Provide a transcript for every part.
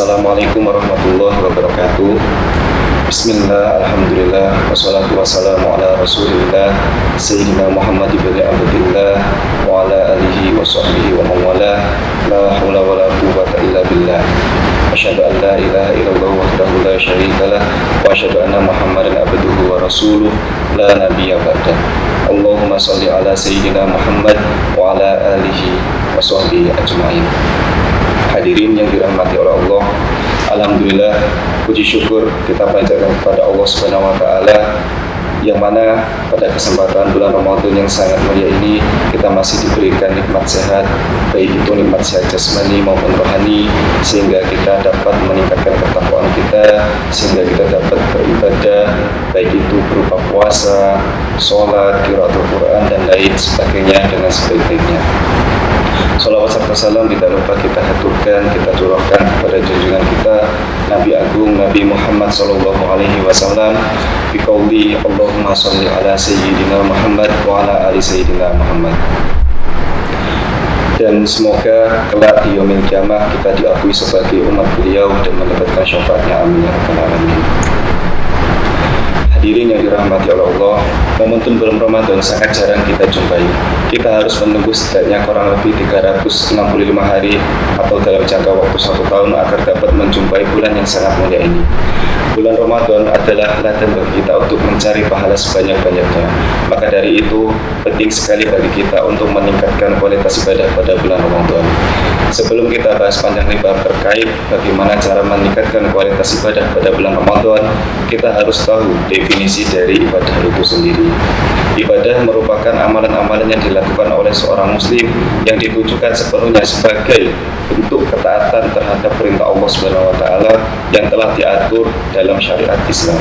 Assalamualaikum warahmatullahi wabarakatuh. Bismillah, alhamdulillah, wassalatu wassalamu ala rasulillah Sayyidina Muhammad ibn Abdillah wa ala alihi wa sahbihi wa mawala. La hawla wa la quwwata illa billah. Asyhadu an la ilaha illallah wahdahu la syarika lah, wa asyhadu anna Muhammadan abduhu wa rasuluh la nabiyya ba'dah. Allahumma shalli ala Sayyidina Muhammad wa ala alihi wa sahbihi ajma'in. Hadirin yang dirahmati oleh Allah, alhamdulillah, puji syukur kita panjatkan kepada Allah Subhanahu wa taala yang mana pada kesempatan bulan Ramadan yang sangat mulia ini kita masih diberikan nikmat sehat, baik itu nikmat sehat jasmani maupun rohani, sehingga kita dapat meningkatkan ketakwaan kita, sehingga kita dapat beribadah, baik itu berupa puasa, sholat, qiraatul Quran dan lain sebagainya dengan sebaik-baiknya. Salawat serta salam tidak lupa kita haturkan, kita curahkan kepada junjungan kita Nabi Agung Nabi Muhammad sallallahu alaihi wasallam biqauli Allahumma shalli ala sayyidina Muhammad wa ala ali sayyidina Muhammad. Dan semoga kelak di yaumil qiyamah kita diakui sebagai umat beliau dan mendapatkan syafaatnya, amin ya rabbal alamin. Hadirin yang dirahmati oleh Allah, momentum bulan Ramadan sangat jarang kita jumpai. Kita harus menunggu setidaknya kurang lebih 365 hari atau dalam jangka waktu 1 tahun agar dapat menjumpai bulan yang sangat mulia ini. Bulan Ramadan adalah ladang bagi kita untuk mencari pahala sebanyak-banyaknya. Maka dari itu, penting sekali bagi kita untuk meningkatkan kualitas ibadah pada bulan Ramadan. Sebelum kita bahas panjang lebar terkait bagaimana cara meningkatkan kualitas ibadah pada bulan Ramadan, kita harus tahu definisi dari ibadah itu sendiri. Ibadah merupakan amalan-amalan yang dilakukan oleh seorang muslim yang ditujukan sepenuhnya sebagai bentuk ketaatan terhadap perintah Allah Subhanahu wa taala yang telah diatur dalam syariat Islam.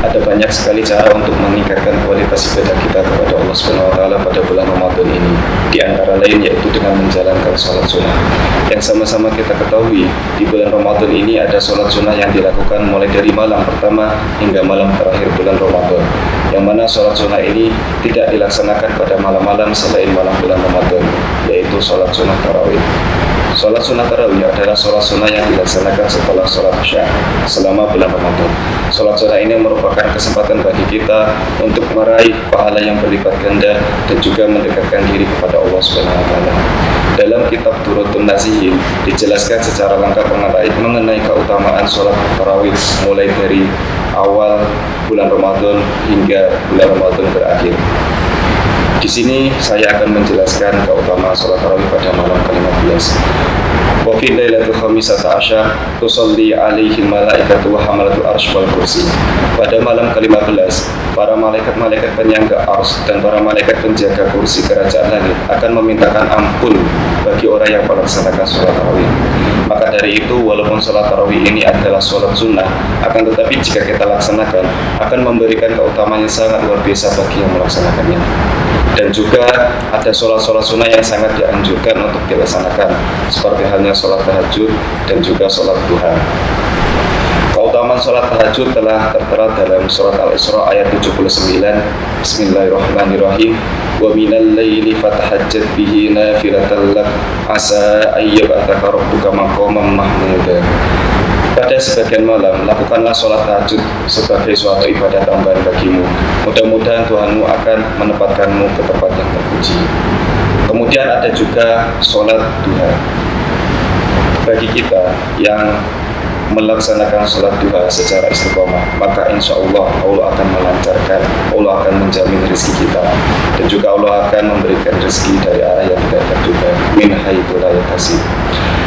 Ada banyak sekali cara untuk meningkatkan kualitas ibadah kita kepada Allah Subhanahu wa taala pada bulan Ramadan ini. Di antara lain yaitu dengan menjalankan sholat sunnah. Yang sama-sama kita ketahui, di bulan Ramadan ini ada sholat sunnah yang dilakukan mulai dari malam pertama hingga malam terakhir bulan Ramadan. Yang mana sholat sunnah ini tidak dilaksanakan pada malam-malam selain malam bulan Ramadan, yaitu sholat sunnah tarawih. Sholat sunnah tarawih adalah sholat sunnah yang dilaksanakan setelah sholat isya selama bulan Ramadan. Sholat sunnah ini merupakan kesempatan bagi kita untuk meraih pahala yang berlipat ganda dan juga mendekatkan diri kepada Allah Subhanahu wa taala. Dalam kitab Durratun Nasihin dijelaskan secara lengkap mengenai keutamaan sholat tarawih mulai dari awal bulan Ramadan hingga bulan Ramadan berakhir. Di sini saya akan menjelaskan keutamaan sholat tarawih pada malam ke-15. Wa fi lailatul khamisata asyar tusalli alaihi malaikatu wa hamalatul arsy wal kursi. Pada malam ke-15, para malaikat-malaikat penyangga arsy dan para malaikat penjaga kursi kerajaan langit akan memintakan ampun bagi orang yang melaksanakan sholat tarawih. Maka dari itu, walaupun sholat tarawih ini adalah sholat sunnah, akan tetapi jika kita laksanakan akan memberikan keutamaan yang sangat luar biasa bagi yang melaksanakannya. Dan juga ada sholat-sholat sunnah yang sangat dianjurkan untuk dilaksanakan, seperti halnya sholat tahajud dan juga sholat duha. Keutamaan sholat tahajud telah tertera dalam surat Al-Isra ayat 79. Bismillahirrahmanirrahim. Wa minal laili fatahajjat bihi nafilatan lak asa ayyab'atsaka rabbuka maqaman mahmuda. Pada sebagian malam, lakukanlah sholat tahajud sebagai suatu ibadah tambahan bagimu. Mudah-mudahan Tuhanmu akan menempatkanmu ke tempat yang terpuji. Kemudian ada juga sholat duha. Bagi kita yang melaksanakan sholat duha secara istiqomah, maka insya Allah akan melancarkan, Allah akan menjamin rezeki kita, dan juga Allah akan memberikan rezeki dari arah yang tidak terduga, min haitsu la yahtasib.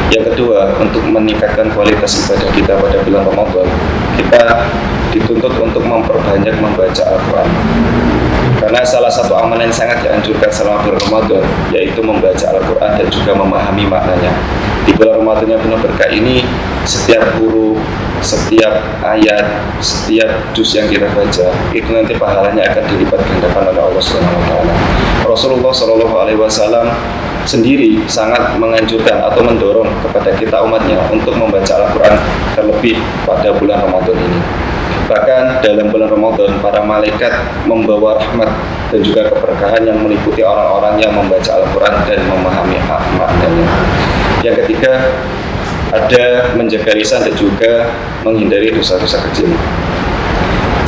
Yang kedua, untuk meningkatkan kualitas ibadah kita pada bulan Ramadan, kita dituntut untuk memperbanyak membaca Al-Quran. Karena salah satu amalan yang sangat dianjurkan selama bulan Ramadan yaitu membaca Al-Quran dan juga memahami maknanya. Di bulan Ramadan yang penuh berkah ini, setiap huruf, setiap ayat, setiap juz yang kita baca itu nanti pahalanya akan dilipat gandakan oleh Allah Subhanahu wa taala. Rasulullah Shallallahu alaihi wasallam sendiri sangat menganjurkan atau mendorong kepada kita umatnya untuk membaca Al-Quran terlebih pada bulan Ramadan ini. Bahkan dalam bulan Ramadan, para malaikat membawa rahmat dan juga keberkahan yang meliputi orang-orang yang membaca Al-Quran dan memahami maknanya. Yang ketiga, Ada menjaga lisan dan juga menghindari dosa-dosa kecil.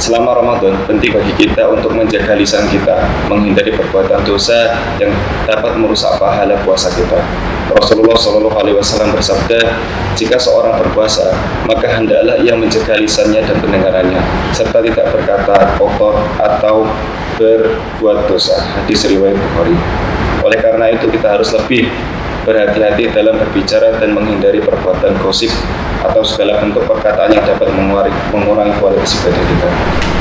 Selama Ramadan, penting bagi kita untuk menjaga lisan kita, menghindari perbuatan dosa yang dapat merusak pahala puasa kita. Rasulullah SAW bersabda, jika seorang berpuasa, maka hendaklah ia menjaga lisannya dan pendengarannya, serta tidak berkata kotor atau berbuat dosa. Hadis riwayat Bukhari. Oleh karena itu kita harus lebih berhati-hati dalam berbicara dan menghindari perbuatan gosip atau segala bentuk perkataan yang dapat mengurangi kualitas ibadah kita.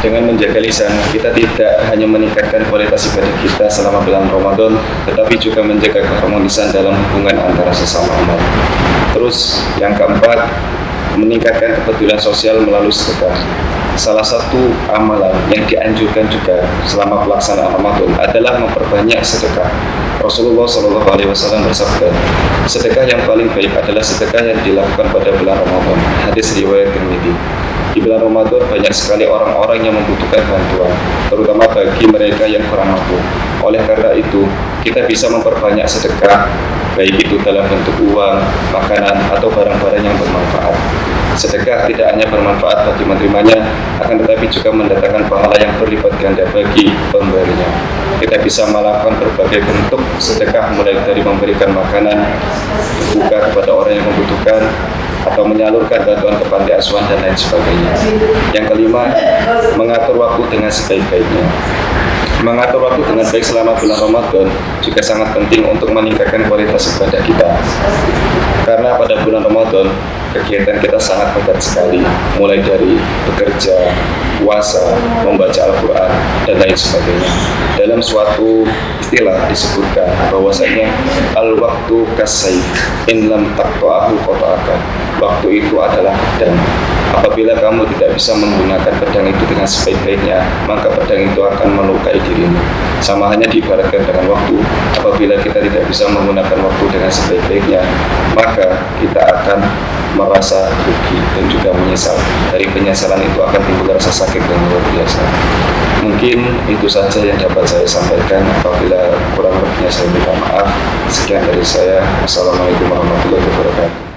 Dengan menjaga lisan, kita tidak hanya meningkatkan kualitas ibadah kita selama bulan Ramadan, tetapi juga menjaga keharmonisan dalam hubungan antara sesama umat. Terus yang keempat, meningkatkan kepedulian sosial melalui sedekah. Salah satu amalan yang dianjurkan juga selama pelaksanaan Ramadan adalah memperbanyak sedekah. Rasulullah SAW bersabda, sedekah yang paling baik adalah sedekah yang dilakukan pada bulan Ramadan. Hadis riwayat Tirmidzi. Di bulan Ramadan banyak sekali orang-orang yang membutuhkan bantuan, terutama bagi mereka yang kurang mampu. Oleh karena itu, kita bisa memperbanyak sedekah, baik itu dalam bentuk uang, makanan, atau barang-barang yang bermanfaat. Sedekah tidak hanya bermanfaat bagi menerimanya, akan tetapi juga mendatangkan pahala yang berlipat ganda bagi pemberinya. Kita bisa melakukan berbagai bentuk sedekah, mulai dari memberikan makanan, berbuka kepada orang yang membutuhkan, atau menyalurkan bantuan ke panti asuhan dan lain sebagainya. Yang kelima, mengatur waktu dengan sebaik-baiknya. Mengatur waktu dengan baik selama bulan Ramadan juga sangat penting untuk meningkatkan kualitas ibadah kita. Karena pada bulan Ramadan, kegiatan kita sangat padat sekali, mulai dari bekerja, puasa, membaca Al-Quran, dan lain sebagainya. Dalam suatu istilah disebutkan bahwasanya al-waktu kasayf in lam taqta'ahu qata'aka. Waktu itu adalah pedang. Apabila kamu tidak bisa menggunakan pedang itu dengan sebaik-baiknya, maka pedang itu akan melukai dirimu. Sama halnya diibaratkan dengan waktu. Apabila kita tidak bisa menggunakan waktu dengan sebaik-baiknya, maka kita akan merasa rugi dan juga menyesal. Dari penyesalan itu akan timbul rasa sakit yang luar biasa. Mungkin itu saja yang dapat saya sampaikan. Apabila kurang lebihnya saya minta maaf. Sekian dari saya. Assalamualaikum warahmatullahi wabarakatuh.